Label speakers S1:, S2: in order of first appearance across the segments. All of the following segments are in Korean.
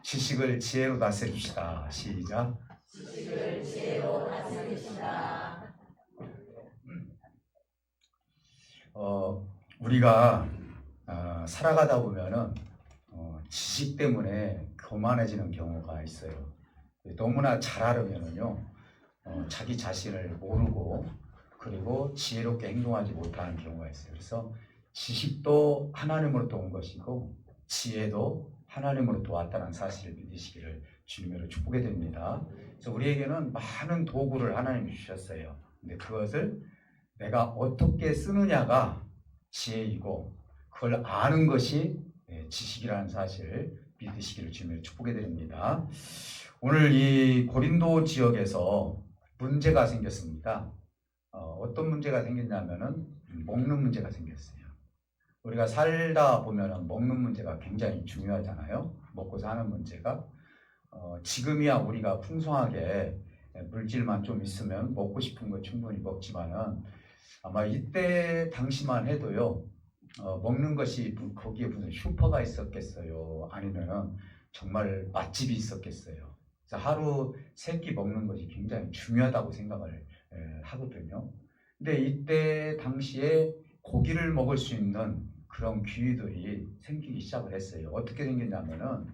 S1: 지식을 지혜로 다스립시다. 시작.
S2: 지식을 지혜로 다스립시다.
S1: 우리가 살아가다 보면은 지식 때문에 교만해지는 경우가 있어요. 너무나 잘 알으면은요, 자기 자신을 모르고 그리고 지혜롭게 행동하지 못하는 경우가 있어요. 그래서 지식도 하나님으로부터 온 것이고 지혜도 하나님으로부터 왔다는 사실을 믿으시기를 주님으로 축복해 드립니다. 그래서 우리에게는 많은 도구를 하나님이 주셨어요. 근데 그것을 내가 어떻게 쓰느냐가 지혜이고 그걸 아는 것이 지식이라는 사실을 믿으시기를 주님으로 축복해 드립니다. 오늘 이 고린도 지역에서 문제가 생겼습니다. 어떤 문제가 생겼냐면은 먹는 문제가 생겼어요. 우리가 살다 보면은 먹는 문제가 굉장히 중요하잖아요. 먹고 사는 문제가. 지금이야 우리가 풍성하게 물질만 좀 있으면 먹고 싶은 거 충분히 먹지만은 아마 이때 당시만 해도요, 먹는 것이 거기에 무슨 슈퍼가 있었겠어요? 아니면은 정말 맛집이 있었겠어요? 그래서 하루 세 끼 먹는 것이 굉장히 중요하다고 생각을 하거든요. 근데 이때 당시에 고기를 먹을 수 있는 그런 기회들이 생기기 시작을 했어요. 어떻게 생겼냐면은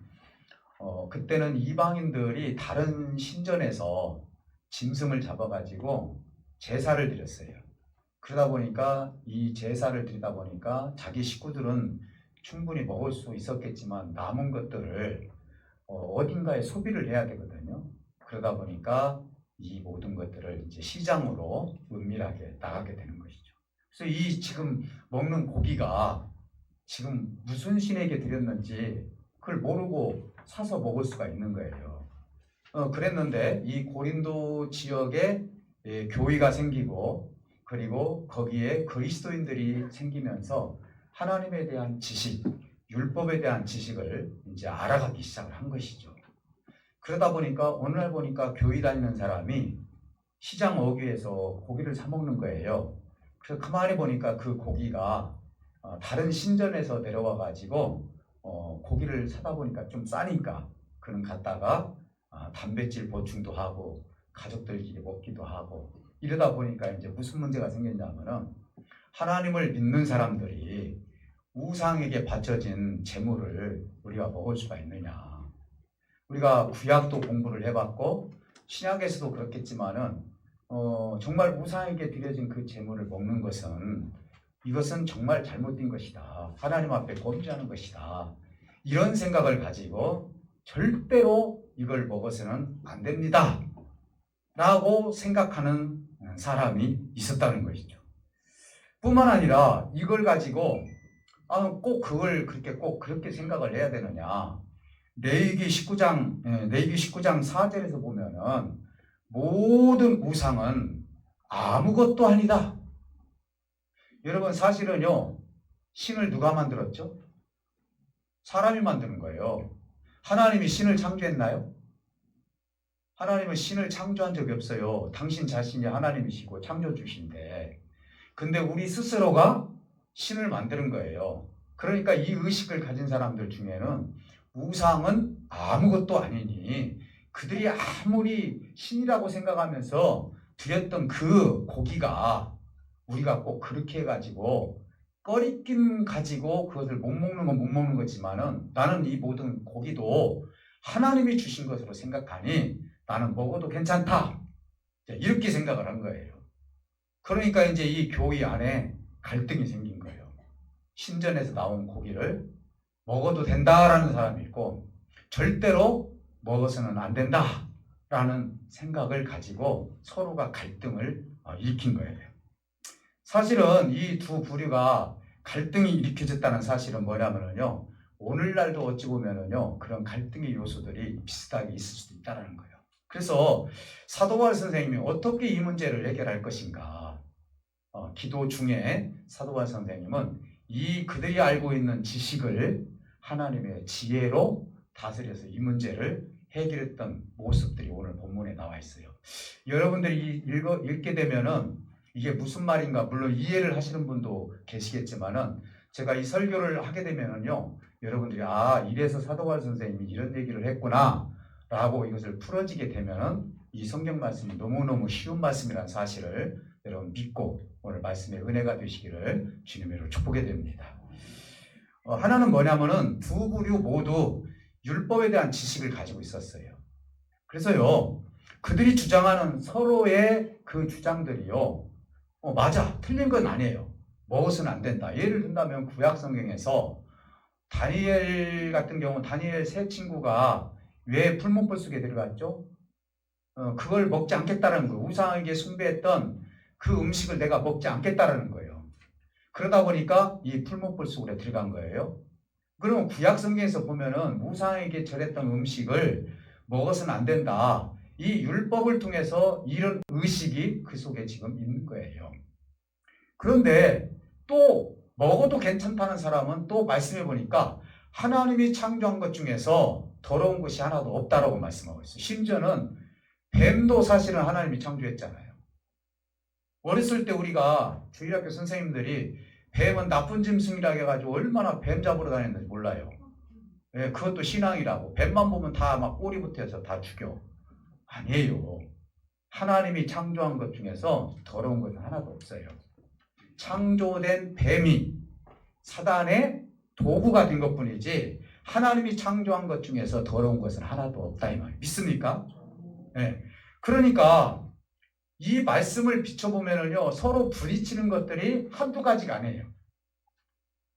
S1: 그때는 이방인들이 다른 신전에서 짐승을 잡아가지고 제사를 드렸어요. 그러다 보니까 이 제사를 드리다 보니까 자기 식구들은 충분히 먹을 수 있었겠지만 남은 것들을 어딘가에 소비를 해야 되거든요. 그러다 보니까 이 모든 것들을 이제 시장으로 은밀하게 나가게 되는 것이죠. 그래서 이 지금 먹는 고기가 지금 무슨 신에게 드렸는지 그걸 모르고 사서 먹을 수가 있는 거예요. 그랬는데 이 고린도 지역에 교회가 생기고 그리고 거기에 그리스도인들이 생기면서 하나님에 대한 지식, 율법에 대한 지식을 이제 알아가기 시작을 한 것이죠. 그러다 보니까 어느 날 보니까 교회 다니는 사람이 시장 어귀에서 고기를 사 먹는 거예요. 그래서 가만히 보니까 그 고기가 다른 신전에서 내려와 가지고 고기를 사다 보니까 좀 싸니까 그는 갔다가 단백질 보충도 하고 가족들끼리 먹기도 하고 이러다 보니까 이제 무슨 문제가 생겼냐면은 하나님을 믿는 사람들이 우상에게 바쳐진 재물을 우리가 먹을 수가 있느냐. 우리가 구약도 공부를 해봤고 신약에서도 그렇겠지만은 정말 우상에게 드려진 그 재물을 먹는 것은 이것은 정말 잘못된 것이다. 하나님 앞에 범죄하는 것이다. 이런 생각을 가지고 절대로 이걸 먹어서는 안 됩니다. 라고 생각하는 사람이 있었다는 것이죠. 뿐만 아니라 이걸 가지고 꼭 그걸 꼭 그렇게 생각을 해야 되느냐. 레위기 19장 4절에서 보면은 모든 우상은 아무것도 아니다. 여러분 사실은요, 신을 누가 만들었죠? 사람이 만드는 거예요. 하나님이 신을 창조했나요? 하나님은 신을 창조한 적이 없어요. 당신 자신이 하나님이시고 창조주신데. 근데 우리 스스로가 신을 만드는 거예요. 그러니까 이 의식을 가진 사람들 중에는 우상은 아무것도 아니니 그들이 아무리 신이라고 생각하면서 드렸던 그 고기가 우리가 꼭 그렇게 해가지고 꺼리낌 가지고 그것을 못 먹는 건 못 먹는 거지만은 나는 이 모든 고기도 하나님이 주신 것으로 생각하니 나는 먹어도 괜찮다. 이렇게 생각을 한 거예요. 그러니까 이제 이 교회 안에 갈등이 생긴 거예요. 신전에서 나온 고기를 먹어도 된다라는 사람이 있고 절대로 먹어서는 안 된다라는 생각을 가지고 서로가 갈등을 일으킨 거예요. 사실은 이 두 부류가 갈등이 일으켜졌다는 사실은 뭐냐면요. 오늘날도 어찌 보면은요. 그런 갈등의 요소들이 비슷하게 있을 수도 있다는 거예요. 그래서 사도 바울 선생님이 어떻게 이 문제를 해결할 것인가. 기도 중에 사도 바울 선생님은 이 그들이 알고 있는 지식을 하나님의 지혜로 다스려서 이 문제를 해결했던 모습들이 오늘 본문에 나와 있어요. 여러분들이 읽게 되면은 이게 무슨 말인가 물론 이해를 하시는 분도 계시겠지만은 제가 이 설교를 하게 되면은요 여러분들이 이래서 사도바울 선생님이 이런 얘기를 했구나 라고 이것을 풀어지게 되면 이 성경 말씀이 너무너무 쉬운 말씀이라는 사실을 여러분 믿고 오늘 말씀의 은혜가 되시기를 주님의 이름으로 축복해 드립니다. 하나는 뭐냐면은 두 부류 모두 율법에 대한 지식을 가지고 있었어요. 그래서요, 그들이 주장하는 서로의 그 주장들이요, 맞아, 틀린 건 아니에요. 먹어서는 안 된다. 예를 든다면 구약 성경에서 다니엘 같은 경우, 다니엘 세 친구가 왜 풀목불 속에 들어갔죠? 그걸 먹지 않겠다는 거예요. 우상에게 숭배했던 그 음식을 내가 먹지 않겠다라는 거예요. 그러다 보니까 이 풀목불 속으로 들어간 거예요. 그러면 구약 성경에서 보면은 우상에게 절했던 음식을 먹어서는 안 된다. 이 율법을 통해서 이런 의식이 그 속에 지금 있는 거예요. 그런데 또 먹어도 괜찮다는 사람은 또 말씀해 보니까 하나님이 창조한 것 중에서 더러운 것이 하나도 없다라고 말씀하고 있어요. 심지어는 뱀도 사실은 하나님이 창조했잖아요. 어렸을 때 우리가 주일학교 선생님들이 뱀은 나쁜 짐승이라고 해가지고 얼마나 뱀 잡으러 다녔는지 몰라요. 예, 그것도 신앙이라고. 뱀만 보면 다 막 꼬리부터 해서 다 죽여. 아니에요. 하나님이 창조한 것 중에서 더러운 것은 하나도 없어요. 창조된 뱀이 사단의 도구가 된 것뿐이지 하나님이 창조한 것 중에서 더러운 것은 하나도 없다 이 말이에요. 믿습니까? 네. 그러니까 이 말씀을 비춰보면요, 서로 부딪히는 것들이 한두 가지가 아니에요.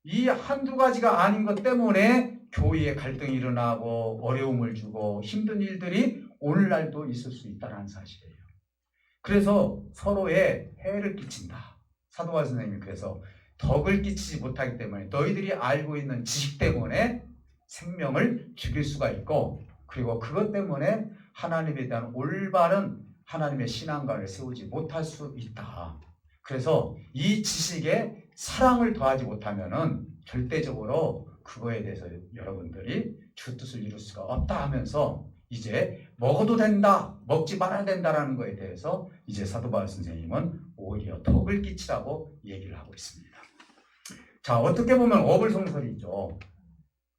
S1: 이 한두 가지가 아닌 것 때문에 교회에 갈등이 일어나고 어려움을 주고 힘든 일들이 오늘날도 있을 수 있다는 사실이에요. 그래서 서로에 해를 끼친다. 사도바울 선생님이 그래서 덕을 끼치지 못하기 때문에 너희들이 알고 있는 지식 때문에 생명을 죽일 수가 있고, 그리고 그것 때문에 하나님에 대한 올바른 하나님의 신앙관을 세우지 못할 수 있다. 그래서 이 지식에 사랑을 더하지 못하면은 절대적으로 그거에 대해서 여러분들이 주 뜻을 이룰 수가 없다 하면서 이제 먹어도 된다, 먹지 말아야 된다라는 거에 대해서 이제 사도바울 선생님은 오히려 덕을 끼치라고 얘기를 하고 있습니다. 자, 어떻게 보면 어불성설이죠.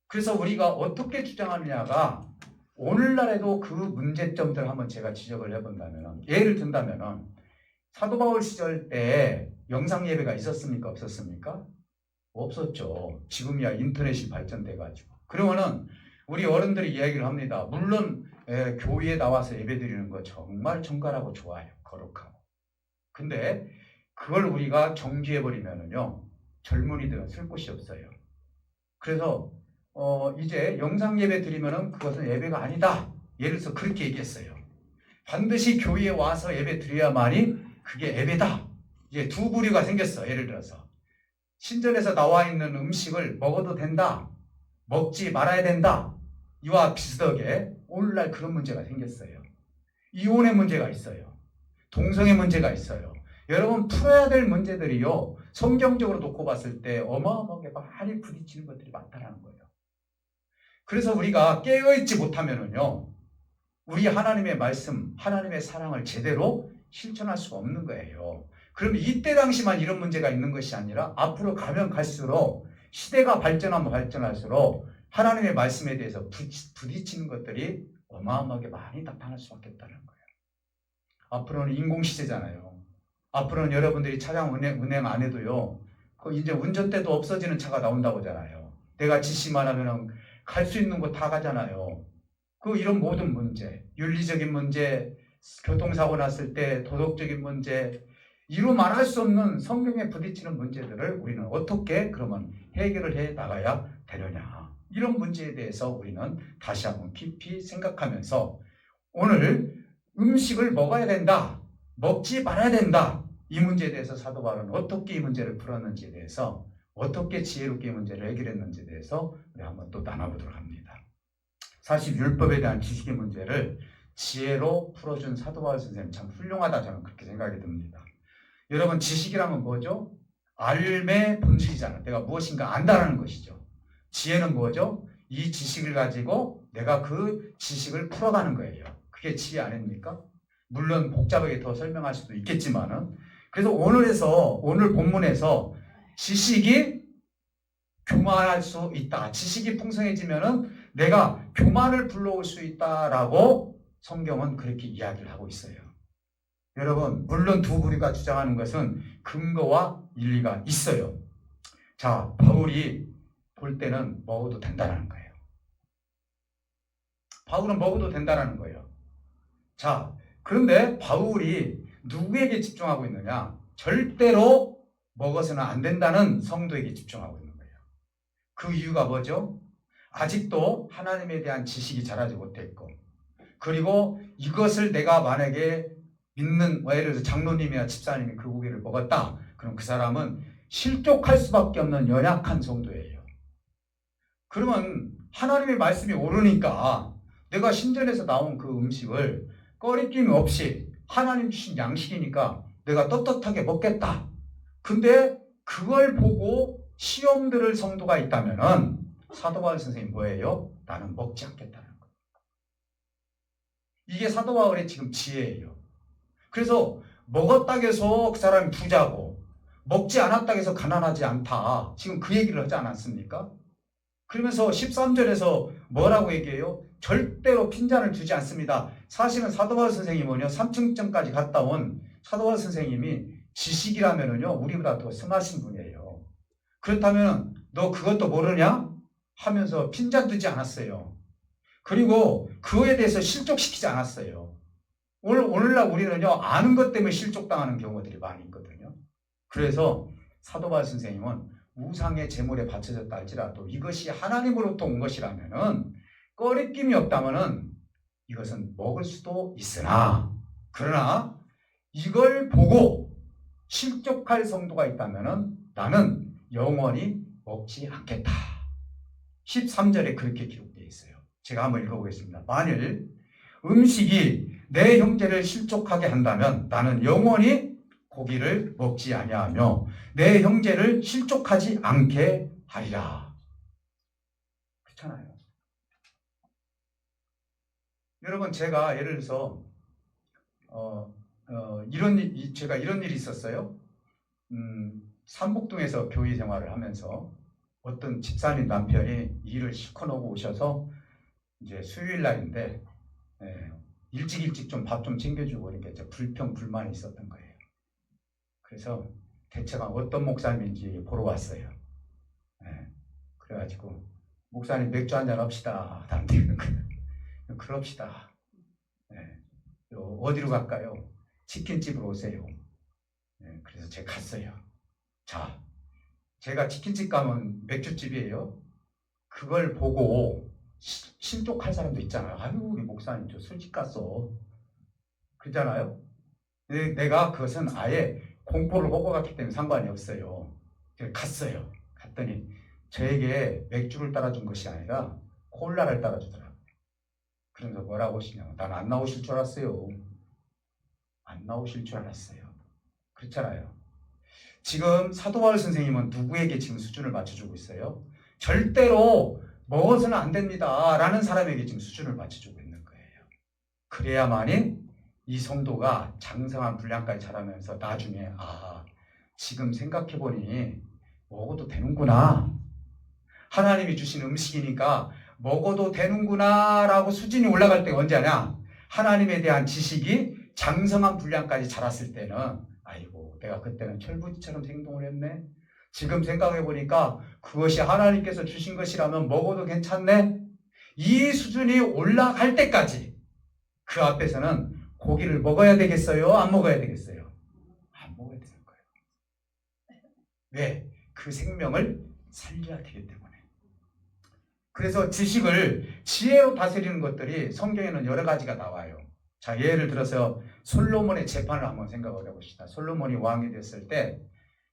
S1: 그래서 우리가 어떻게 주장하느냐가 오늘날에도 그 문제점들 한번 제가 지적을 해본다면, 예를 든다면 사도바울 시절 때 영상 예배가 있었습니까? 없었습니까? 없었죠. 지금이야 인터넷이 발전돼가지고. 그러면은 우리 어른들이 이야기를 합니다. 물론 교회에 나와서 예배드리는 거 정말 정갈하고 좋아요. 거룩하고. 근데 그걸 우리가 정지해버리면은요, 젊은이들은 쓸 곳이 없어요. 그래서 이제 영상 예배 드리면은 그것은 예배가 아니다. 예를 들어서 그렇게 얘기했어요. 반드시 교회에 와서 예배 드려야만이 그게 예배다. 이제 두 부류가 생겼어. 예를 들어서 신전에서 나와 있는 음식을 먹어도 된다, 먹지 말아야 된다. 이와 비슷하게 오늘날 그런 문제가 생겼어요. 이혼의 문제가 있어요. 동성애 문제가 있어요. 여러분, 풀어야 될 문제들이요, 성경적으로 놓고 봤을 때 어마어마하게 많이 부딪히는 것들이 많다는 거예요. 그래서 우리가 깨어있지 못하면은요, 우리 하나님의 말씀, 하나님의 사랑을 제대로 실천할 수가 없는 거예요. 그럼 이때 당시만 이런 문제가 있는 것이 아니라 앞으로 가면 갈수록 시대가 발전하면 발전할수록 하나님의 말씀에 대해서 부딪히는 것들이 어마어마하게 많이 나타날 수밖에 없다는 거예요. 앞으로는 인공시대잖아요. 앞으로는 여러분들이 차량 운행 안 해도요, 이제 운전대도 없어지는 차가 나온다고 하잖아요. 내가 지시만 하면 갈 수 있는 곳 다 가잖아요. 이런 모든 문제, 윤리적인 문제, 교통사고 났을 때 도덕적인 문제, 이루 말할 수 없는 성경에 부딪히는 문제들을 우리는 어떻게 그러면 해결을 해 나가야 되느냐. 이런 문제에 대해서 우리는 다시 한번 깊이 생각하면서 오늘 음식을 먹어야 된다, 먹지 말아야 된다, 이 문제에 대해서 사도 바울은 어떻게 이 문제를 풀었는지에 대해서, 어떻게 지혜롭게 이 문제를 해결했는지에 대해서 우리 한번 또 나눠보도록 합니다. 사실 율법에 대한 지식의 문제를 지혜로 풀어준 사도 바울 선생님 참 훌륭하다, 저는 그렇게 생각이 듭니다. 여러분, 지식이라면 뭐죠? 알의 본질이잖아요. 내가 무엇인가 안다라는 것이죠. 지혜는 뭐죠? 이 지식을 가지고 내가 그 지식을 풀어가는 거예요. 그게 지혜 아닙니까? 물론 복잡하게 더 설명할 수도 있겠지만은, 그래서 오늘 본문에서 지식이 교만할 수 있다. 지식이 풍성해지면은 내가 교만을 불러올 수 있다라고 성경은 그렇게 이야기를 하고 있어요. 여러분, 물론 두 부류가 주장하는 것은 근거와 일리가 있어요. 자, 바울이 볼 때는 먹어도 된다는 거예요. 바울은 먹어도 된다는 거예요. 자, 그런데 바울이 누구에게 집중하고 있느냐? 절대로 먹어서는 안 된다는 성도에게 집중하고 있는 거예요. 그 이유가 뭐죠? 아직도 하나님에 대한 지식이 자라지 못했고, 그리고 이것을 내가 만약에 믿는, 예를 들어서 장로님이나 집사님이 그 고기를 먹었다. 그럼 그 사람은 실족할 수밖에 없는 연약한 성도예요. 그러면 하나님의 말씀이 옳으니까 내가 신전에서 나온 그 음식을 꺼리낌 없이 하나님 주신 양식이니까 내가 떳떳하게 먹겠다. 근데 그걸 보고 시험 들을 성도가 있다면은 사도 바울 선생님 뭐예요? 나는 먹지 않겠다는 거예요. 이게 사도 바울의 지금 지혜예요. 그래서 먹었다고 해서 그 사람이 부자고 먹지 않았다고 해서 가난하지 않다. 지금 그 얘기를 하지 않았습니까? 그러면서 13절에서 뭐라고 얘기해요? 절대로 핀잔을 주지 않습니다. 사실은 사도 바울 선생님은요, 3층까지 갔다 온 사도 바울 선생님이 지식이라면은요, 우리보다 더 승하신 분이에요. 그렇다면 너 그것도 모르냐? 하면서 핀잔 두지 않았어요. 그리고 그거에 대해서 실족시키지 않았어요. 오늘날 우리는요, 아는 것 때문에 실족당하는 경우들이 많이 있거든요. 그래서 사도 바울 선생님은 우상의 제물에 바쳐졌다 할지라도 이것이 하나님으로부터 온 것이라면은 꺼리낌이 없다면은 이것은 먹을 수도 있으나, 그러나 이걸 보고 실족할 성도가 있다면은 나는 영원히 먹지 않겠다. 13절에 그렇게 기록되어 있어요. 제가 한번 읽어보겠습니다. 만일 음식이 내 형제를 실족하게 한다면 나는 영원히 고기를 먹지 아니하며 내 형제를 실족하지 않게 하리라. 그렇잖아요. 여러분, 제가 예를 들어서 제가 이런 일이 있었어요. 삼복동에서 교회 생활을 하면서 어떤 집사님 남편이 일을 실컷 하고 오셔서 이제 수요일 날인데 일찍 좀 밥 좀 챙겨주고 이렇게 불평불만이 있었던 거예요. 그래서 대체가 어떤 목사님인지 보러 왔어요. 그래가지고 목사님 맥주 한잔 합시다. 나한테 이러는 거예요. 그럽시다. 어디로 갈까요? 치킨집으로 오세요. 그래서 제가 갔어요. 자, 제가 치킨집 가면 맥주집이에요. 그걸 보고 실족할 사람도 있잖아요. 아유, 우리 목사님 저 술집 갔어. 그러잖아요. 내가 그것은 아예 공포를 하고 갔기 때문에 상관이 없어요. 갔어요. 갔더니 저에게 맥주를 따라준 것이 아니라 콜라를 따라주더라고요. 그러면서 뭐라고 하시냐면 난 안 나오실 줄 알았어요. 안 나오실 줄 알았어요. 그렇잖아요. 지금 사도 바울 선생님은 누구에게 지금 수준을 맞춰주고 있어요? 절대로 먹어서는 안 됩니다 라는 사람에게 지금 수준을 맞춰주고 있는 거예요. 그래야만이 이 성도가 장성한 분량까지 자라면서 나중에 지금 생각해보니 먹어도 되는구나. 하나님이 주신 음식이니까 먹어도 되는구나 라고 수준이 올라갈 때가 언제 하냐? 하나님에 대한 지식이 장성한 분량까지 자랐을 때는 아이고 내가 그때는 철부지처럼 행동을 했네. 지금 생각해보니까 그것이 하나님께서 주신 것이라면 먹어도 괜찮네. 이 수준이 올라갈 때까지 그 앞에서는 고기를 먹어야 되겠어요? 안 먹어야 되겠어요? 안 먹어야 되는 거예요. 왜? 그 생명을 살려야 되기 때문에. 그래서 지식을 지혜로 다스리는 것들이 성경에는 여러 가지가 나와요. 자, 예를 들어서 솔로몬의 재판을 한번 생각을 해봅시다. 솔로몬이 왕이 됐을 때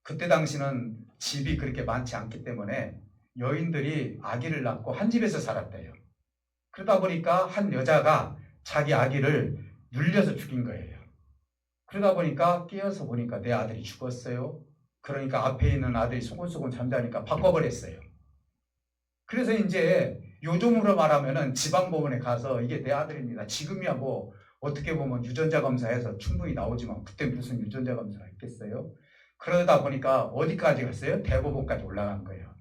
S1: 그때 당시는 집이 그렇게 많지 않기 때문에 여인들이 아기를 낳고 한 집에서 살았대요. 그러다 보니까 한 여자가 자기 아기를 눌려서 죽인 거예요. 그러다 보니까 깨어서 보니까 내 아들이 죽었어요. 그러니까 앞에 있는 아들이 소곤소곤 잠자니까 바꿔버렸어요. 그래서 이제 요즘으로 말하면은 지방법원에 가서 이게 내 아들입니다. 지금이야 뭐 어떻게 보면 유전자 검사해서 충분히 나오지만 그때 무슨 유전자 검사가 있겠어요? 그러다 보니까 어디까지 갔어요? 대법원까지 올라간 거예요.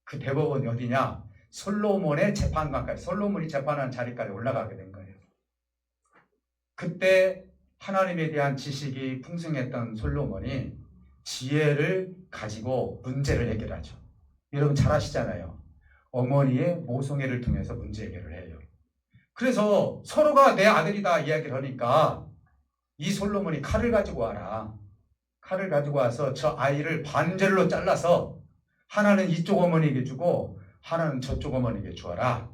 S1: 그 대법원이 어디냐? 솔로몬의 재판관까지, 솔로몬이 재판하는 자리까지 올라가게 된 거예요. 그때 하나님에 대한 지식이 풍성했던 솔로몬이 지혜를 가지고 문제를 해결하죠. 여러분 잘 아시잖아요. 어머니의 모성애를 통해서 문제 해결을 해요. 그래서 서로가 내 아들이다 이야기를 하니까 이 솔로몬이 칼을 가지고 와라. 칼을 가지고 와서 저 아이를 반절로 잘라서 하나는 이쪽 어머니에게 주고 하나는 저쪽 어머니에게 주어라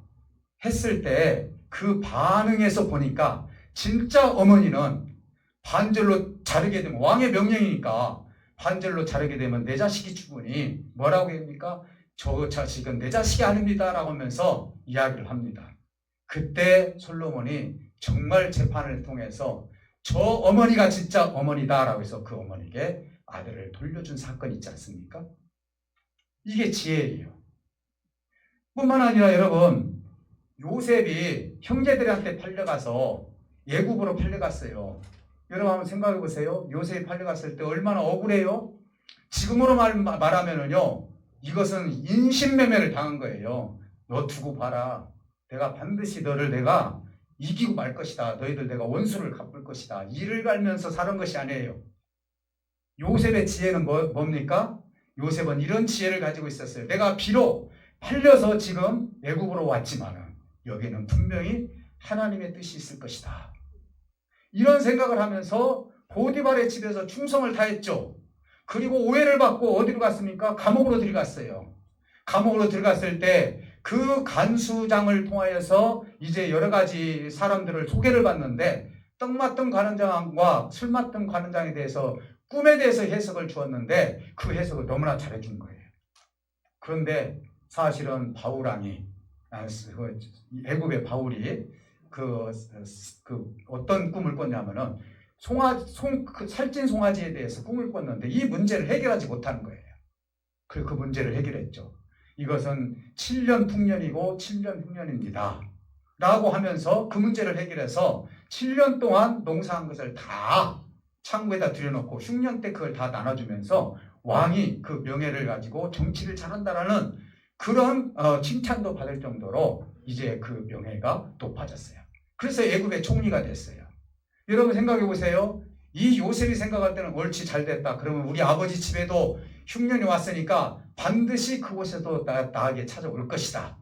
S1: 했을 때 그 반응에서 보니까 진짜 어머니는 반절로 자르게 되면 왕의 명령이니까 반절로 자르게 되면 내 자식이 죽으니 뭐라고 합니까? 저 자식은 내 자식이 아닙니다 라고 하면서 이야기를 합니다. 그때 솔로몬이 정말 재판을 통해서 저 어머니가 진짜 어머니다라고 해서 그 어머니에게 아들을 돌려준 사건이 있지 않습니까? 이게 지혜예요. 뿐만 아니라 여러분, 요셉이 형제들한테 팔려가서 애굽으로 팔려갔어요. 여러분 한번 생각해 보세요. 요셉이 팔려갔을 때 얼마나 억울해요? 지금으로 말하면은요, 이것은 인신매매를 당한 거예요. 너 두고 봐라. 내가 반드시 너를 내가 이기고 말 것이다. 너희들 내가 원수를 갚을 것이다. 이를 갈면서 사는 것이 아니에요. 요셉의 지혜는 뭡니까? 요셉은 이런 지혜를 가지고 있었어요. 내가 비록 팔려서 지금 애굽으로 왔지만은 여기는 분명히 하나님의 뜻이 있을 것이다. 이런 생각을 하면서 보디발의 집에서 충성을 다했죠. 그리고 오해를 받고 어디로 갔습니까? 감옥으로 들어갔어요. 감옥으로 들어갔을 때 그 간수장을 통하여서 이제 여러 가지 사람들을 소개를 받는데 떡 맞던 관원장과 술 맞던 관원장에 대해서 꿈에 대해서 해석을 주었는데 그 해석을 너무나 잘해준 거예요. 그런데 사실은 바울왕이 애굽의 바울이 그 어떤 꿈을 꿨냐면은 살찐 송아지에 대해서 꿈을 꿨는데 이 문제를 해결하지 못하는 거예요. 그 문제를 해결했죠. 이것은 7년 풍년이고 7년 흉년입니다. 라고 하면서 그 문제를 해결해서 7년 동안 농사한 것을 다 창고에다 들여놓고 흉년 때 그걸 다 나눠주면서 왕이 그 명예를 가지고 정치를 잘한다라는 그런 칭찬도 받을 정도로 이제 그 명예가 높아졌어요. 그래서 애굽의 총리가 됐어요. 여러분 생각해 보세요. 이 요셉이 생각할 때는 옳지 잘 됐다. 그러면 우리 아버지 집에도 흉년이 왔으니까 반드시 그곳에도 나에게 찾아올 것이다.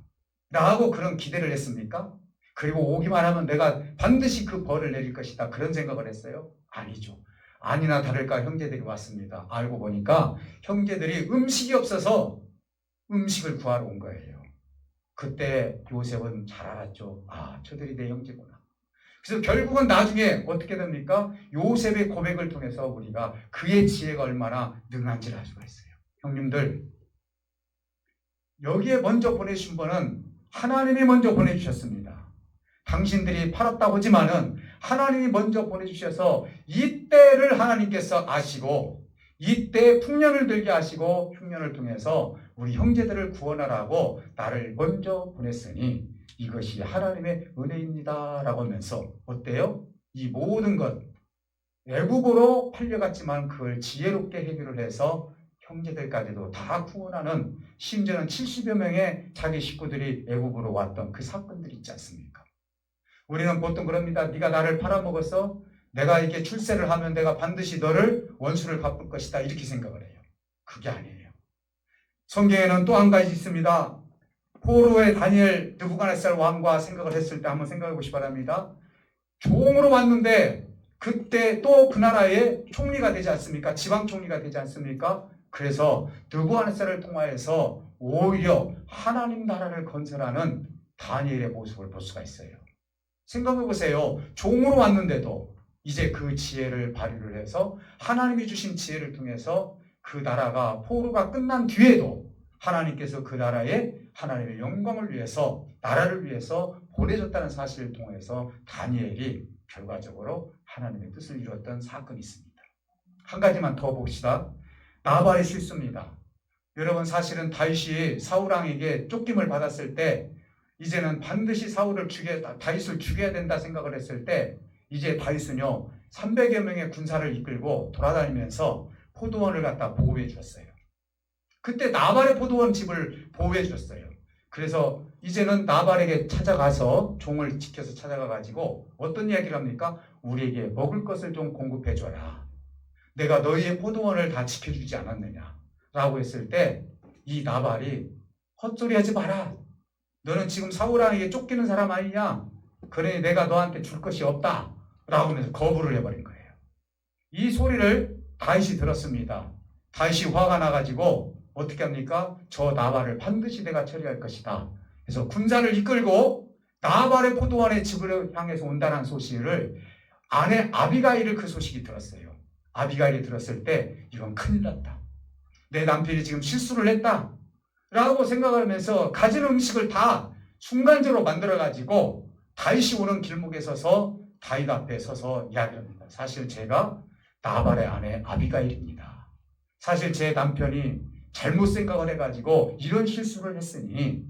S1: 라고 그런 기대를 했습니까? 그리고 오기만 하면 내가 반드시 그 벌을 내릴 것이다. 그런 생각을 했어요? 아니죠. 아니나 다를까 형제들이 왔습니다. 알고 보니까 형제들이 음식이 없어서 음식을 구하러 온 거예요. 그때 요셉은 잘 알았죠. 아, 저들이 내 형제구나. 그래서 결국은 나중에 어떻게 됩니까? 요셉의 고백을 통해서 우리가 그의 지혜가 얼마나 능한지를 알 수가 있어요. 형님들, 여기에 먼저 보내주신 분은 하나님이 먼저 보내주셨습니다. 당신들이 팔았다고 하지만은 하나님이 먼저 보내주셔서 이때를 하나님께서 아시고 이때 풍년을 들게 하시고 흉년을 통해서 우리 형제들을 구원하라고 나를 먼저 보냈으니 이것이 하나님의 은혜입니다 라고 하면서 어때요? 이 모든 것 애굽으로 팔려갔지만 그걸 지혜롭게 해결을 해서 형제들까지도 다 구원하는 심지어는 70여 명의 자기 식구들이 애굽으로 왔던 그 사건들이 있지 않습니까? 우리는 보통 그럽니다. 네가 나를 팔아먹었어? 내가 이렇게 출세를 하면 내가 반드시 너를 원수를 갚을 것이다. 이렇게 생각을 해요. 그게 아니에요. 성경에는 또 한 가지 있습니다. 포로의 다니엘 느부갓네살 왕과 생각을 했을 때 한번 생각해 보시기 바랍니다. 종으로 왔는데 그때 또 그 나라의 총리가 되지 않습니까? 지방 총리가 되지 않습니까? 그래서 느부갓네살을 통하여서 오히려 하나님 나라를 건설하는 다니엘의 모습을 볼 수가 있어요. 생각해 보세요. 종으로 왔는데도 이제 그 지혜를 발휘를 해서 하나님이 주신 지혜를 통해서 그 나라가 포로가 끝난 뒤에도 하나님께서 그 나라에 하나님의 영광을 위해서 나라를 위해서 보내줬다는 사실을 통해서 다니엘이 결과적으로 하나님의 뜻을 이루었던 사건이 있습니다. 한 가지만 더 봅시다. 나발의 실수입니다. 여러분 사실은 다윗이 사울왕에게 쫓김을 받았을 때 이제는 반드시 다윗을 죽여야 된다 생각을 했을 때 이제 다윗은요 300여 명의 군사를 이끌고 돌아다니면서 포도원을 갖다 보호해 주었어요. 그때 나발의 포도원 집을 보호해 줬어요. 그래서 이제는 나발에게 찾아가서 종을 지켜서 찾아가가지고 어떤 이야기를 합니까? 우리에게 먹을 것을 좀 공급해 줘라. 내가 너희의 포도원을 다 지켜주지 않았느냐? 라고 했을 때 이 나발이 헛소리하지 마라. 너는 지금 사울왕에게 쫓기는 사람 아니냐? 그러니 내가 너한테 줄 것이 없다. 라고 하면서 거부를 해버린 거예요. 이 소리를 다윗이 들었습니다. 다윗이 화가 나가지고 어떻게 합니까? 저 나발을 반드시 내가 처리할 것이다. 그래서 군사를 이끌고 나발의 포도원의 집을 향해서 온다는 소식을 아내 아비가일을 그 소식이 들었어요. 아비가일이 들었을 때 이건 큰일 났다. 내 남편이 지금 실수를 했다. 라고 생각을 하면서 가진 음식을 다 순간적으로 만들어가지고 다윗이 오는 길목에 서서 다윗 앞에 서서 이야기를 합니다. 사실 제가 나발의 아내 아비가일입니다. 사실 제 남편이 잘못 생각을 해가지고 이런 실수를 했으니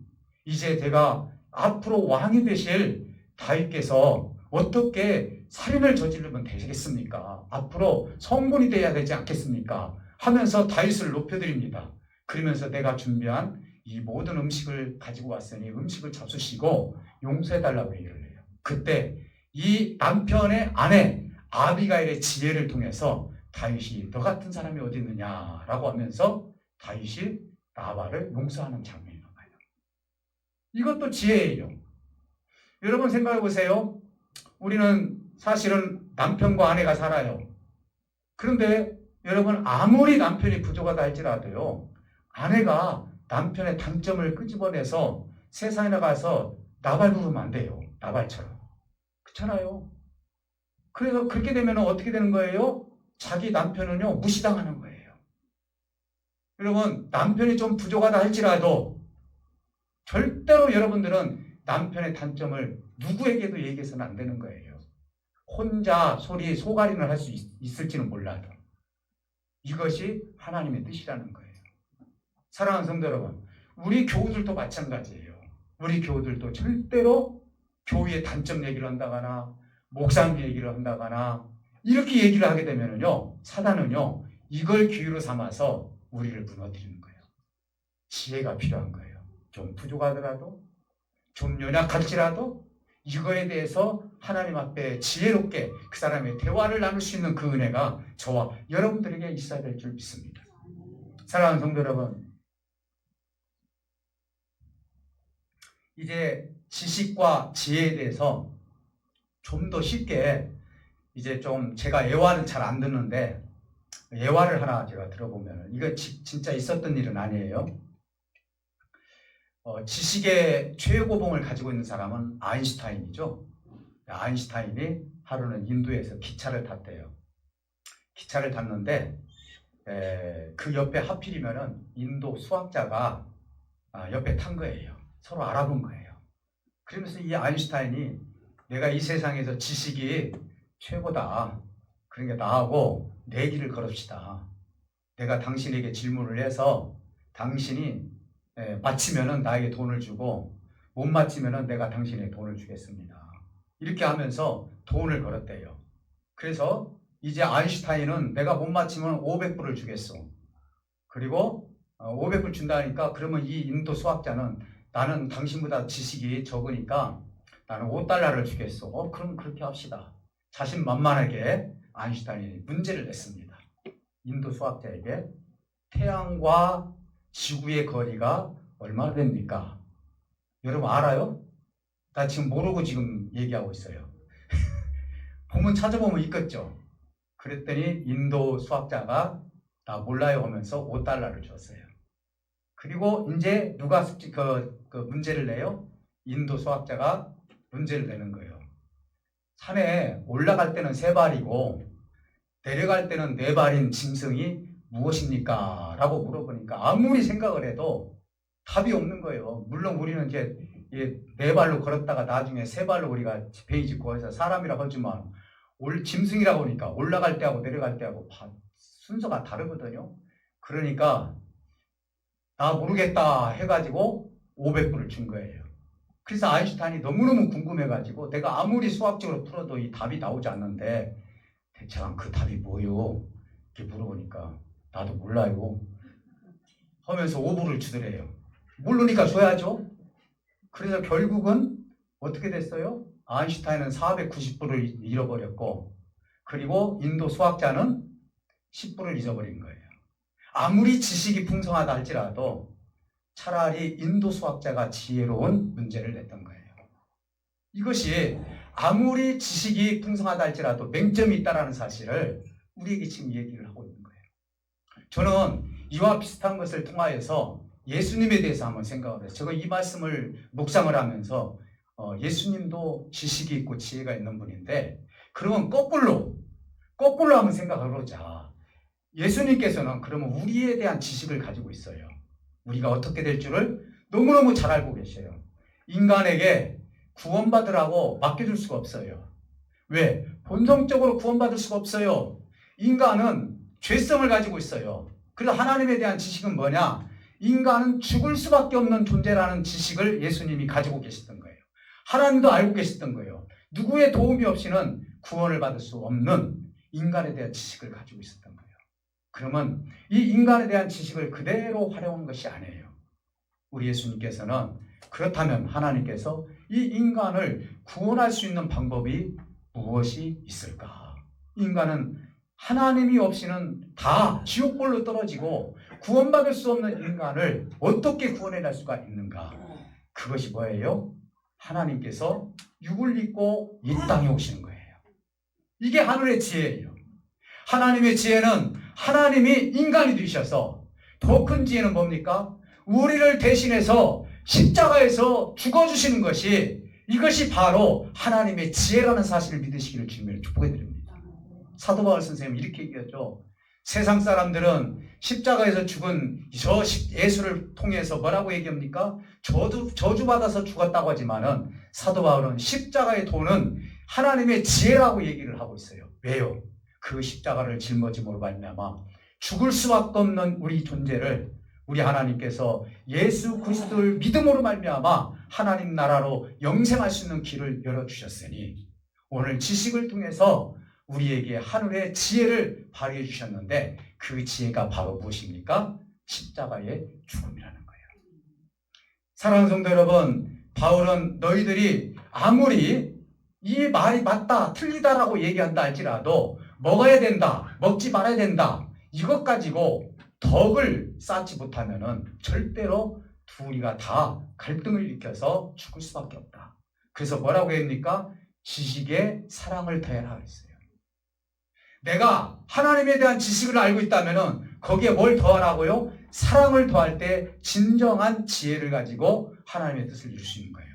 S1: 이제 제가 앞으로 왕이 되실 다윗께서 어떻게 살인을 저지르면 되겠습니까? 앞으로 성군이 돼야 되지 않겠습니까? 하면서 다윗을 높여드립니다. 그러면서 내가 준비한 이 모든 음식을 가지고 왔으니 음식을 잡수시고 용서해달라고 얘기를 해요. 그때 이 남편의 아내 아비가일의 지혜를 통해서 다윗이 너 같은 사람이 어디 있느냐라고 하면서 다윗이 나발을 용서하는 장면이 나와요. 이것도 지혜예요. 여러분 생각해 보세요. 우리는 사실은 남편과 아내가 살아요. 그런데 여러분 아무리 남편이 부족하다 할지라도요. 아내가 남편의 단점을 끄집어내서 세상에 나가서 나발 부르면 안 돼요. 나발처럼. 그렇잖아요. 그래서 그렇게 되면 어떻게 되는 거예요? 자기 남편은요 무시당하는 거예요. 여러분 남편이 좀 부족하다 할지라도 절대로 여러분들은 남편의 단점을 누구에게도 얘기해서는 안 되는 거예요. 혼자 소가림을 할 수 있을지는 몰라도 이것이 하나님의 뜻이라는 거예요. 사랑하는 성도 여러분, 우리 교우들도 마찬가지예요. 우리 교우들도 절대로 교우의 단점 얘기를 한다거나 목사님 얘기를 한다거나 이렇게 얘기를 하게 되면요, 사단은요 이걸 기회로 삼아서 우리를 무너뜨리는 거예요. 지혜가 필요한 거예요. 좀 부족하더라도 좀 연약할지라도 이거에 대해서 하나님 앞에 지혜롭게 그 사람의 대화를 나눌 수 있는 그 은혜가 저와 여러분들에게 있어야 될 줄 믿습니다. 사랑하는 성도 여러분, 이제 지식과 지혜에 대해서 좀 더 쉽게 이제 좀 제가 예화는 잘 안 듣는데 예화를 하나 제가 들어보면 이거 진짜 있었던 일은 아니에요. 지식의 최고봉을 가지고 있는 사람은 아인슈타인이죠. 아인슈타인이 하루는 인도에서 기차를 탔대요. 기차를 탔는데 그 옆에 하필이면은 인도 수학자가 옆에 탄 거예요. 서로 알아본 거예요. 그러면서 이 아인슈타인이 내가 이 세상에서 지식이 최고다. 그러니까 나하고 내기를 걸읍시다. 내가 당신에게 질문을 해서 당신이 맞히면은 나에게 돈을 주고 못 맞히면은 내가 당신에게 돈을 주겠습니다. 이렇게 하면서 돈을 걸었대요. 그래서 이제 아인슈타인은 내가 못 맞히면 500불을 주겠어. 그리고 500불 준다니까 그러면 이 인도 수학자는 나는 당신보다 지식이 적으니까 나는 5달러를 주겠어. 그럼 그렇게 합시다. 자신만만하게 아인슈타인이 문제를 냈습니다. 인도 수학자에게 태양과 지구의 거리가 얼마나 됩니까? 여러분 알아요? 나 지금 모르고 지금 얘기하고 있어요. 보면 찾아보면 있겠죠. 그랬더니 인도 수학자가 나 몰라요 하면서 5달러를 줬어요. 그리고 이제 누가 그 문제를 내요? 인도 수학자가 문제를 내는 거예요. 산에 올라갈 때는 3발이고 내려갈 때는 4발인 짐승이 무엇입니까? 라고 물어보니까 아무리 생각을 해도 답이 없는 거예요. 물론 우리는 이제 4발로 걸었다가 나중에 3발로 우리가 베이 짓고 해서 사람이라고 하지만 짐승이라고 하니까 올라갈 때하고 내려갈 때하고 순서가 다르거든요. 그러니까 나 모르겠다 해가지고 500불을 준 거예요. 그래서 아인슈타인이 너무너무 궁금해가지고 내가 아무리 수학적으로 풀어도 이 답이 나오지 않는데 대체랑 그 답이 뭐요? 이렇게 물어보니까 나도 몰라요. 하면서 오보를 주더래요. 모르니까 줘야죠. 그래서 결국은 어떻게 됐어요? 아인슈타인은 490불을 잃어버렸고, 그리고 인도 수학자는 10불을 잊어버린 거예요. 아무리 지식이 풍성하다 할지라도 차라리 인도 수학자가 지혜로운 문제를 냈던 거예요. 이것이 아무리 지식이 풍성하다 할지라도 맹점이 있다는 사실을 우리에게 지금 얘기를 하고 있는 거예요. 저는 이와 비슷한 것을 통하여서 예수님에 대해서 한번 생각을 해요. 제가 이 말씀을 묵상을 하면서 예수님도 지식이 있고 지혜가 있는 분인데, 그러면 거꾸로 한번 생각을 해보자. 예수님께서는 그러면 우리에 대한 지식을 가지고 있어요. 우리가 어떻게 될 줄을 너무너무 잘 알고 계셔요. 인간에게 구원받으라고 맡겨줄 수가 없어요. 왜? 본성적으로 구원받을 수가 없어요. 인간은 죄성을 가지고 있어요. 그래서 하나님에 대한 지식은 뭐냐? 인간은 죽을 수밖에 없는 존재라는 지식을 예수님이 가지고 계셨던 거예요. 하나님도 알고 계셨던 거예요. 누구의 도움이 없이는 구원을 받을 수 없는 인간에 대한 지식을 가지고 있었던 거예요. 그러면 이 인간에 대한 지식을 그대로 활용한 것이 아니에요. 우리 예수님께서는 그렇다면 하나님께서 이 인간을 구원할 수 있는 방법이 무엇이 있을까? 인간은 하나님이 없이는 다 지옥불로 떨어지고 구원받을 수 없는 인간을 어떻게 구원해낼 수가 있는가? 그것이 뭐예요? 하나님께서 육을 입고 이 땅에 오시는 거예요. 이게 하늘의 지혜예요. 하나님의 지혜는 하나님이 인간이 되셔서, 더 큰 지혜는 뭡니까? 우리를 대신해서 십자가에서 죽어주시는 것이, 이것이 바로 하나님의 지혜라는 사실을 믿으시기를 주님을 축복해 드립니다. 사도 바울 선생님은 이렇게 얘기했죠. 세상 사람들은 십자가에서 죽은 저 예수를 통해서 뭐라고 얘기합니까? 저주받아서 죽었다고 하지만은 사도 바울은 십자가의 도는 하나님의 지혜라고 얘기를 하고 있어요. 왜요? 그 십자가를 짊어짐으로 말미암아 죽을 수밖에 없는 우리 존재를 우리 하나님께서 예수 그리스도를 믿음으로 말미암아 하나님 나라로 영생할 수 있는 길을 열어주셨으니, 오늘 지식을 통해서 우리에게 하늘의 지혜를 발휘해 주셨는데, 그 지혜가 바로 무엇입니까? 십자가의 죽음이라는 거예요. 사랑하는 성도 여러분, 바울은 너희들이 아무리 이 말이 맞다 틀리다라고 얘기한다 할지라도 먹어야 된다, 먹지 말아야 된다, 이것 가지고 덕을 쌓지 못하면은 절대로 둘이가 다 갈등을 일으켜서 죽을 수밖에 없다. 그래서 뭐라고 합니까? 지식에 사랑을 더해라 그랬어요. 내가 하나님에 대한 지식을 알고 있다면은 거기에 뭘 더하라고요? 사랑을 더할 때 진정한 지혜를 가지고 하나님의 뜻을 이룰 수 있는 거예요.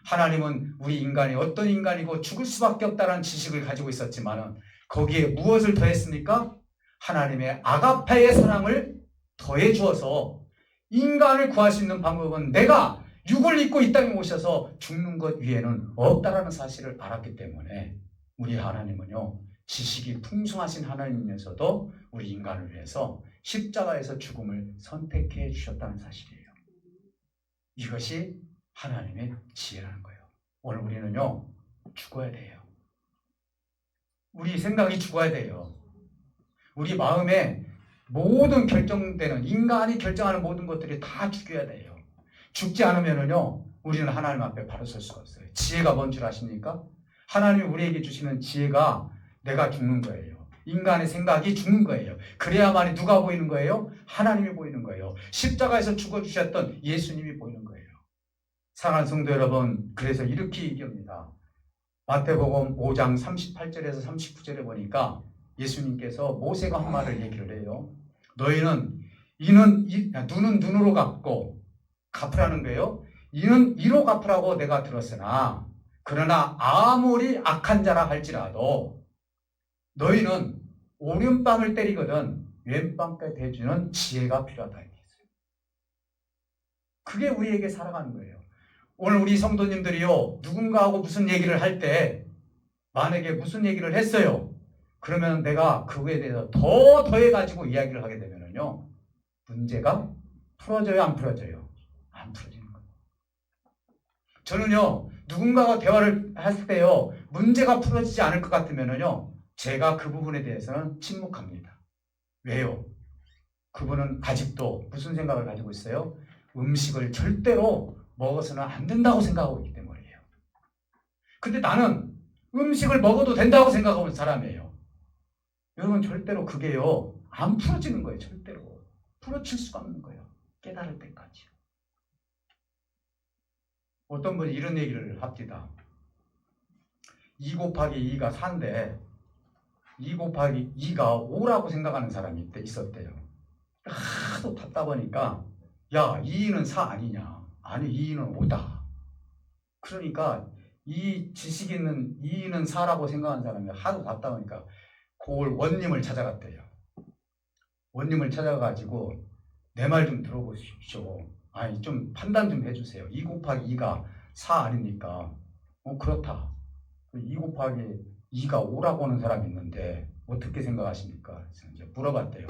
S1: 하나님은 우리 인간이 어떤 인간이고 죽을 수밖에 없다는 지식을 가지고 있었지만은 거기에 무엇을 더했습니까? 하나님의 아가페의 사랑을 더해 주어서 인간을 구할 수 있는 방법은 내가 육을 입고 이 땅에 오셔서 죽는 것 위에는 없다라는 사실을 알았기 때문에 우리 하나님은요, 지식이 풍성하신 하나님이면서도 우리 인간을 위해서 십자가에서 죽음을 선택해 주셨다는 사실이에요. 이것이 하나님의 지혜라는 거예요. 오늘 우리는요, 죽어야 돼요. 우리 생각이 죽어야 돼요. 우리 마음에 모든 결정되는, 인간이 결정하는 모든 것들이 다 죽여야 돼요. 죽지 않으면은요, 우리는 하나님 앞에 바로 설 수가 없어요. 지혜가 뭔 줄 아십니까? 하나님이 우리에게 주시는 지혜가 내가 죽는 거예요. 인간의 생각이 죽는 거예요. 그래야만이 누가 보이는 거예요? 하나님이 보이는 거예요. 십자가에서 죽어주셨던 예수님이 보이는 거예요. 사랑하는 성도 여러분, 그래서 이렇게 얘기합니다. 마태복음 5장 38절에서 39절에 보니까 예수님께서 모세가 한 말을 얘기를 해요. 너희는 눈은 눈으로 갚고 갚으라는 거예요. 이는 이로 갚으라고 내가 들었으나, 그러나 아무리 악한 자라 할지라도 너희는 오른빵을 때리거든 왼빵까지 대주는 지혜가 필요하다. 그게 우리에게 살아가는 거예요. 오늘 우리 성도님들이요, 누군가하고 무슨 얘기를 할 때 만약에 무슨 얘기를 했어요. 그러면 내가 그거에 대해서 더해가지고 이야기를 하게 되면요, 문제가 풀어져요, 안 풀어져요? 안 풀어지는 거예요. 저는요, 누군가가 대화를 할 때요, 문제가 풀어지지 않을 것 같으면요, 제가 그 부분에 대해서는 침묵합니다. 왜요? 그분은 아직도 무슨 생각을 가지고 있어요? 음식을 절대로 먹어서는 안 된다고 생각하고 있기 때문이에요. 근데 나는 음식을 먹어도 된다고 생각하고 있는 사람이에요. 여러분 절대로 그게요 안 풀어지는 거예요. 절대로 풀어질 수가 없는 거예요. 깨달을 때까지. 어떤 분이 이런 얘기를 합니다. 2 곱하기 2가 4인데 2 곱하기 2가 5라고 생각하는 사람이 있었대요. 하도 답답하니까 야 2는 4 아니냐. 아니 2는 5다. 그러니까 이 지식 있는 2는 4라고 생각하는 사람이 하도 답답하니까 그걸 원님을 찾아갔대요. 원님을 찾아가지고 내 말 좀 들어보십시오. 아니 좀 판단 좀 해주세요. 2 곱하기 2가 4 아닙니까? 그렇다. 2 곱하기 2가 5라고 하는 사람이 있는데 어떻게 생각하십니까? 그래서 이제 물어봤대요.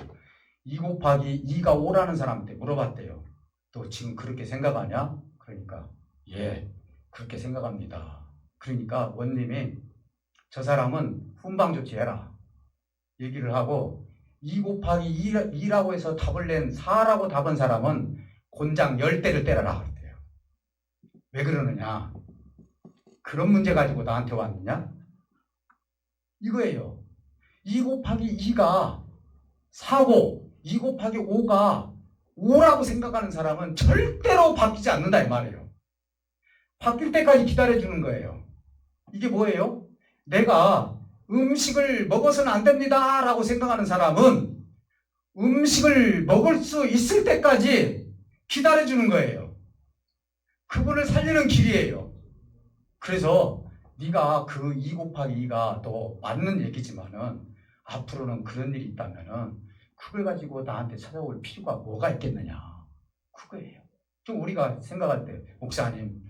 S1: 2 곱하기 2가 5라는 사람한테 물어봤대요. 또 지금 그렇게 생각하냐? 그러니까 예 그렇게 생각합니다. 그러니까 원님이 저 사람은 훈방 조치해라 얘기를 하고 2 곱하기 2라고 해서 답을 낸 4라고 답한 사람은 곤장 10대를 때려라 그랬대요. 왜 그러느냐? 그런 문제 가지고 나한테 왔느냐? 이거예요. 2 곱하기 2가 4고 2 곱하기 5가 5라고 생각하는 사람은 절대로 바뀌지 않는다 이 말이에요. 바뀔 때까지 기다려주는 거예요. 이게 뭐예요? 내가 음식을 먹어서는 안 됩니다 라고 생각하는 사람은 음식을 먹을 수 있을 때까지 기다려주는 거예요. 그분을 살리는 길이에요. 그래서 네가 그 2 곱하기 2가 또 맞는 얘기지만은 앞으로는 그런 일이 있다면은 그걸 가지고 나한테 찾아올 필요가 뭐가 있겠느냐. 그거예요. 좀 우리가 생각할 때 목사님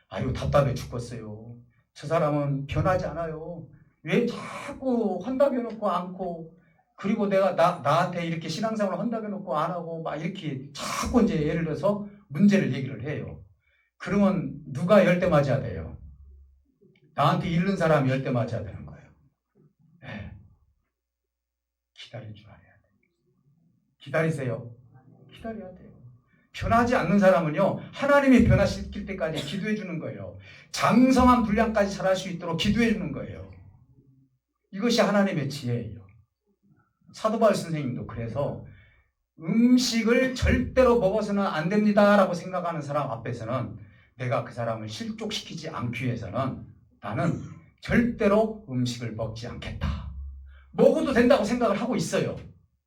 S1: 아유 답답해 죽겠어요. 저 사람은 변하지 않아요. 왜 자꾸 헌답해 놓고 않고 그리고 내가 나한테 이렇게 신앙생활을 헌답해 놓고 안 하고 막 이렇게 자꾸 이제 예를 들어서 문제를 얘기를 해요. 그러면 누가 열대 맞아야 돼요? 나한테 잃는 사람이 열대 맞아야 되는 거예요. 네. 기다릴 줄 알아야 돼요. 기다리세요. 기다려야 돼요. 변하지 않는 사람은요, 하나님이 변화시킬 때까지 기도해 주는 거예요. 장성한 분량까지 자랄 수 있도록 기도해 주는 거예요. 이것이 하나님의 지혜예요. 사도 바울 선생님도 그래서 음식을 절대로 먹어서는 안 됩니다라고 생각하는 사람 앞에서는 내가 그 사람을 실족시키지 않기 위해서는 나는 절대로 음식을 먹지 않겠다. 먹어도 된다고 생각을 하고 있어요.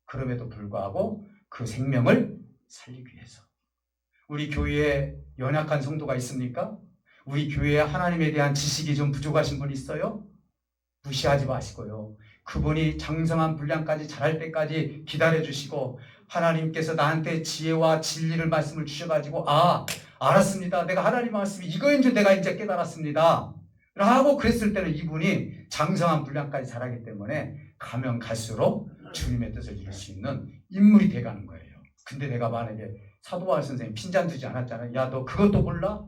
S1: 그럼에도 불구하고 그 생명을 살리기 위해서. 우리 교회에 연약한 성도가 있습니까? 우리 교회에 하나님에 대한 지식이 좀 부족하신 분 있어요? 무시하지 마시고요. 그분이 장성한 분량까지 자랄 때까지 기다려주시고 하나님께서 나한테 지혜와 진리를 말씀을 주셔가지고 알았습니다. 내가 하나님 말씀이 이거인 줄 내가 이제 깨달았습니다. 라고 그랬을 때는 이분이 장성한 분량까지 자라기 때문에 가면 갈수록 주님의 뜻을 이룰 수 있는 인물이 돼가는 거예요. 근데 내가 만약에 사도 바울 선생님 핀잔 두지 않았잖아요. 야, 너 그것도 몰라?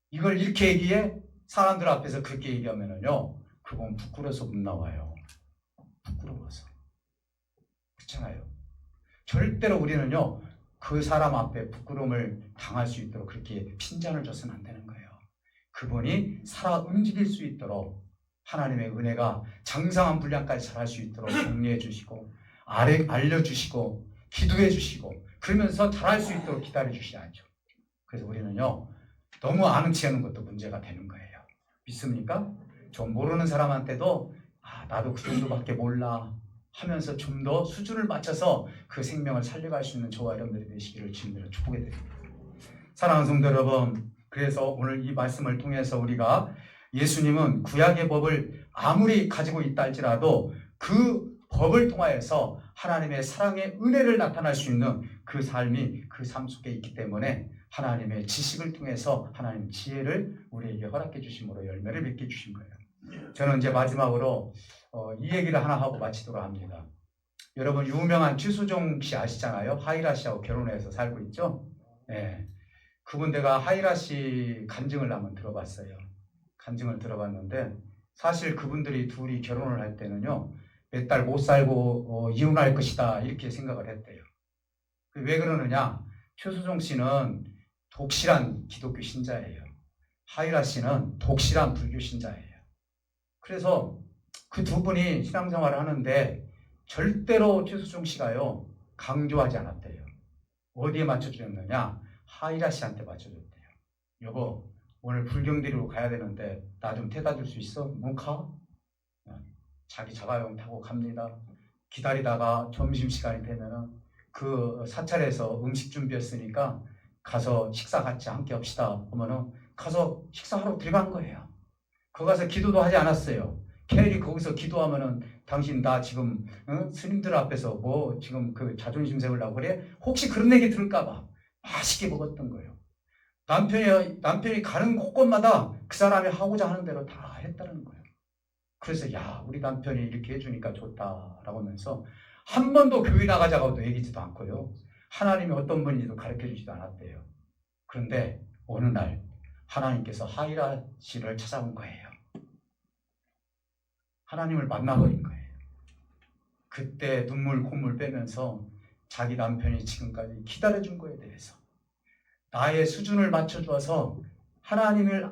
S1: 이걸 이렇게 얘기해? 사람들 앞에서 그렇게 얘기하면은요, 그건 부끄러워서 못 나와요. 부끄러워서. 그렇잖아요. 절대로 우리는요, 그 사람 앞에 부끄러움을 당할 수 있도록 그렇게 핀잔을 줘서는 안 되는 거예요. 그분이 살아 움직일 수 있도록 하나님의 은혜가 장성한 분량까지 자랄 수 있도록 격려해 주시고 알려주시고 기도해 주시고 그러면서 자랄 수 있도록 기다려 주셔야죠. 그래서 우리는요 너무 아는 체하는 것도 문제가 되는 거예요. 믿습니까? 좀 모르는 사람한테도 나도 그 정도밖에 몰라 하면서 좀 더 수준을 맞춰서 그 생명을 살려갈 수 있는 저와 여러분들이 되시기를 주님으로 축복해 드립니다. 사랑하는 성도 여러분, 그래서 오늘 이 말씀을 통해서 우리가 예수님은 구약의 법을 아무리 가지고 있다 할지라도 그 법을 통하여서 하나님의 사랑의 은혜를 나타날 수 있는 그 삶이 그 삶 속에 있기 때문에 하나님의 지식을 통해서 하나님 지혜를 우리에게 허락해 주심으로 열매를 맺게 주신 거예요. 저는 이제 마지막으로 이 얘기를 하나 하고 마치도록 합니다. 여러분 유명한 최수종 씨 아시잖아요. 하이라 씨하고 결혼해서 살고 있죠. 네. 그분 내가 하이라 씨 간증을 한번 들어봤어요. 간증을 들어봤는데 사실 그분들이 둘이 결혼을 할 때는요 몇 달 못 살고 이혼할 것이다 이렇게 생각을 했대요. 왜 그러느냐? 최수종 씨는 독실한 기독교 신자예요. 하이라 씨는 독실한 불교 신자예요. 그래서 그 두 분이 신앙생활을 하는데 절대로 최수종 씨가요 강조하지 않았대요. 어디에 맞춰주었느냐? 하이라 씨한테 맞춰줬대요. 여보, 오늘 불경대로 가야 되는데 나 좀 태다 줄 수 있어? 뭐 가? 자기 자가용 타고 갑니다. 기다리다가 점심시간이 되면은 그 사찰에서 음식 준비했으니까 가서 식사 같이 함께 합시다 하면은 가서 식사하러 들어간 거예요. 거기 가서 기도도 하지 않았어요. 캐리 거기서 기도하면은 당신 나 지금 스님들 앞에서 뭐 지금 그 자존심 세우려고 그래? 혹시 그런 얘기 들을까봐 맛있게 먹었던 거예요. 남편이 가는 곳곳마다 그 사람이 하고자 하는 대로 다 했다는 거예요. 그래서 야 우리 남편이 이렇게 해주니까 좋다라고 하면서 한 번도 교회 나가자고도 얘기지도 않고요. 하나님이 어떤 분인지도 가르쳐주지도 않았대요. 그런데 어느 날 하나님께서 하이라 씨를 찾아온 거예요. 하나님을 만나버린 거예요. 그때 눈물 콧물 빼면서 자기 남편이 지금까지 기다려준 거에 대해서 나의 수준을 맞춰줘서 하나님을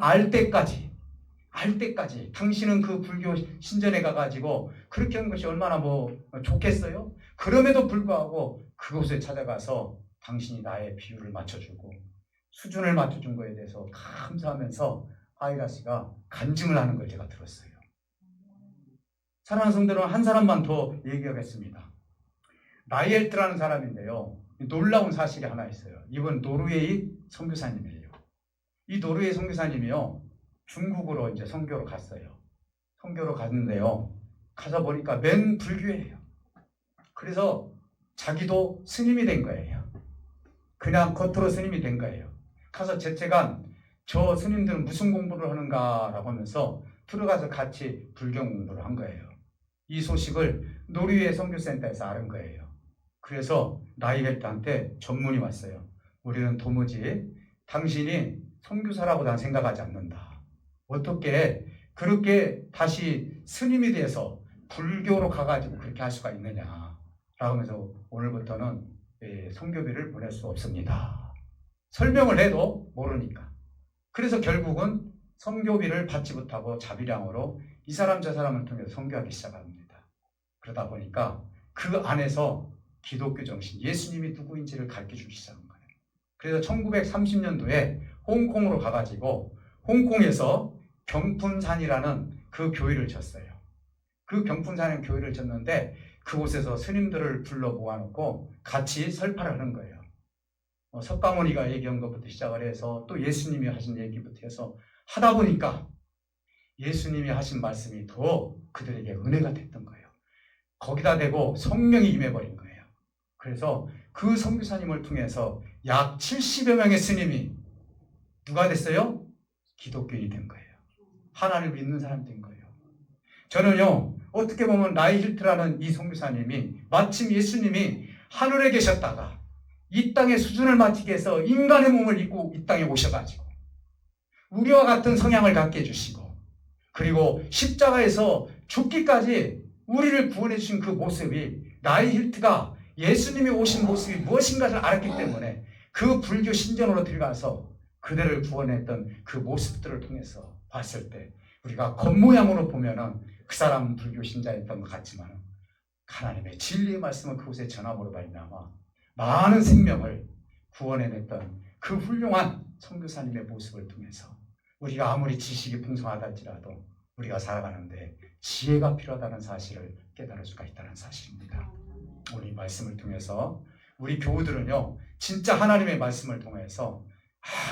S1: 알 때까지 당신은 그 불교 신전에 가가지고 그렇게 한 것이 얼마나 뭐 좋겠어요? 그럼에도 불구하고 그곳에 찾아가서 당신이 나의 비율을 맞춰주고 수준을 맞춰준 거에 대해서 감사하면서 하이라 씨가 간증을 하는 걸 제가 들었어요. 사랑하는 성도는 한 사람만 더 얘기하겠습니다. 나이엘트라는 사람인데요. 놀라운 사실이 하나 있어요. 이번 노르웨이 선교사님이에요. 이 노르웨이 선교사님이요. 중국으로 이제 선교로 갔어요. 선교로 갔는데요. 가서 보니까 맨 불교예요. 그래서 자기도 스님이 된 거예요. 그냥 겉으로 스님이 된 거예요. 가서 제가 저 스님들은 무슨 공부를 하는가라고 하면서 들어가서 같이 불경 공부를 한 거예요. 이 소식을 노르웨이 선교센터에서 아는 거예요. 그래서 나이엘트한테 전문이 왔어요. 우리는 도무지 당신이 선교사라고 난 생각하지 않는다. 어떻게 그렇게 다시 스님이 돼서 불교로 가가지고 그렇게 할 수가 있느냐 라고 하면서 오늘부터는 선교비를 보낼 수 없습니다. 설명을 해도 모르니까. 그래서 결국은 선교비를 받지 못하고 자비량으로 이 사람 저 사람을 통해서 선교하기 시작합니다. 그러다 보니까 그 안에서 기독교 정신, 예수님이 누구인지를 가르쳐주기 시작한 거예요. 그래서 1930년도에 홍콩으로 가가지고 홍콩에서 경푼산이라는 그 교회를 졌어요. 그 경푼산이라는 교회를 졌는데 그곳에서 스님들을 불러 모아놓고 같이 설파를 하는 거예요. 석가모니가 얘기한 것부터 시작을 해서 또 예수님이 하신 얘기부터 해서 하다 보니까 예수님이 하신 말씀이 더 그들에게 은혜가 됐던 거예요. 거기다 대고 성령이 임해버린 거예요. 그래서 그 선교사님을 통해서 약 70여 명의 스님이 누가 됐어요? 기독교인이 된 거예요. 하나님을 믿는 사람이 된 거예요. 저는요, 어떻게 보면 나이힐트라는 이 선교사님이 마침 예수님이 하늘에 계셨다가 이 땅의 수준을 맞추기 위해서 인간의 몸을 입고 이 땅에 오셔가지고 우리와 같은 성향을 갖게 해주시고 그리고 십자가에서 죽기까지 우리를 구원해 주신 그 모습이 나이힐트가 예수님이 오신 모습이 무엇인가를 알았기 때문에 그 불교 신전으로 들어가서 그들을 구원했던 그 모습들을 통해서 봤을 때 우리가 겉모양으로 보면은 그 사람은 불교 신자였던 것 같지만 하나님의 진리의 말씀을 그곳에 전함으로 말미암아 많은 생명을 구원해냈던 그 훌륭한 선교사님의 모습을 통해서 우리가 아무리 지식이 풍성하다 할지라도 우리가 살아가는데 지혜가 필요하다는 사실을 깨달을 수가 있다는 사실입니다. 우리 말씀을 통해서 우리 교우들은요 진짜 하나님의 말씀을 통해서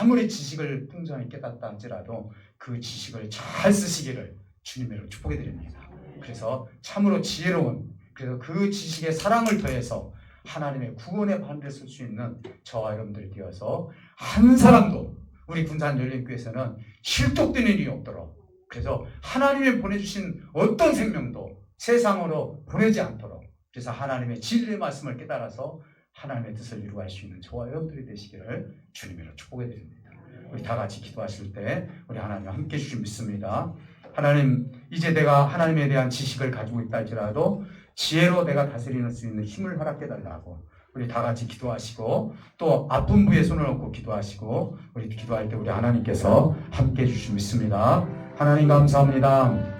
S1: 아무리 지식을 풍성하게 깨닫다 할지라도 그 지식을 잘 쓰시기를 주님으로 축복해 드립니다. 그래서 참으로 지혜로운 그래서 그 지식의 사랑을 더해서 하나님의 구원의 반대를 쓸 수 있는 저와 여러분들이 되어서 한 사람도 우리 군산열린교회에서는 실족되는 일이 없도록 그래서 하나님이 보내주신 어떤 생명도 세상으로 보내지 않도록 그래서 하나님의 진리의 말씀을 깨달아서 하나님의 뜻을 이루어갈 수 있는 저와 여러분들이 되시기를 주님으로 축복해 드립니다. 우리 다 같이 기도하실 때 우리 하나님 함께 해주신 믿습니다. 하나님 이제 내가 하나님에 대한 지식을 가지고 있다 할지라도 지혜로 내가 다스리는 수 있는 힘을 허락해 달라고 우리 다 같이 기도하시고 또 아픈 부에 손을 얹고 기도하시고 우리 기도할 때 우리 하나님께서 함께 해주실 수 있습니다. 하나님 감사합니다.